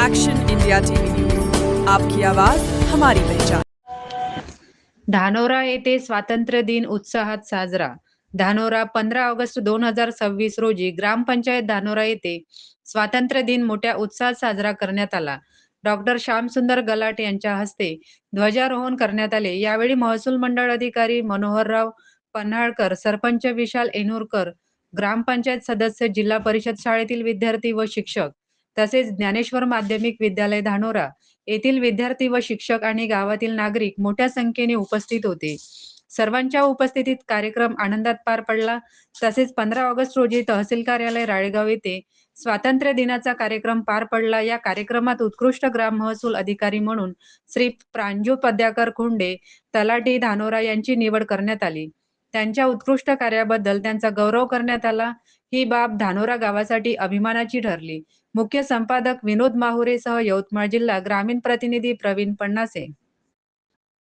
Action India TV news, आपकी आवाज हमारी पहचान। धानोरा येथे स्वातंत्र्य दिन उत्साहात साजरा। धानोरा 15 ऑगस्ट 2026 रोजी ग्रामपंचायत धानोरा येथे स्वातंत्र्य दिन मोठ्या उत्साहात साजरा करण्यात आला। डॉक्टर श्यामसुंदर गलाट यांच्या हस्ते ध्वजारोहण करण्यात आले। यावेळी महसूल मंडळ अधिकारी मनोहरराव पन्हाळकर, सरपंच विशाल एनुरकर, ग्रामपंचायत सदस्य, जिल्हा परिषद शाळेतील विद्यार्थी व शिक्षक तसेच ज्ञानेश्वर माध्यमिक विद्यालय धानोरा येथील विद्यार्थी व शिक्षक आणि गावातील नागरिक मोठ्या संख्येने उपस्थित होते। सर्वांच्या उपस्थितीत कार्यक्रम आनंदात पार पडला। तसेच 15 ऑगस्ट रोजी तहसील कार्यालय राळेगाव येथे स्वातंत्र्य दिनाचा कार्यक्रम पार पडला। या कार्यक्रमात उत्कृष्ट ग्राम महसूल अधिकारी म्हणून श्री प्रांजू पद्याकर खुंडे, तलाठी धानोरा यांची निवड करण्यात आली। त्यांच्या उत्कृष्ट कार्याबद्दल त्यांचा गौरव करण्यात आला। ही बाब धानोरा गावासाठी अभिमानाची ठरली। मुख्य संपादक विनोद माहुरे सह यवतमाळ जिल्हा ग्रामीण प्रतिनिधी प्रवीण पन्नासे।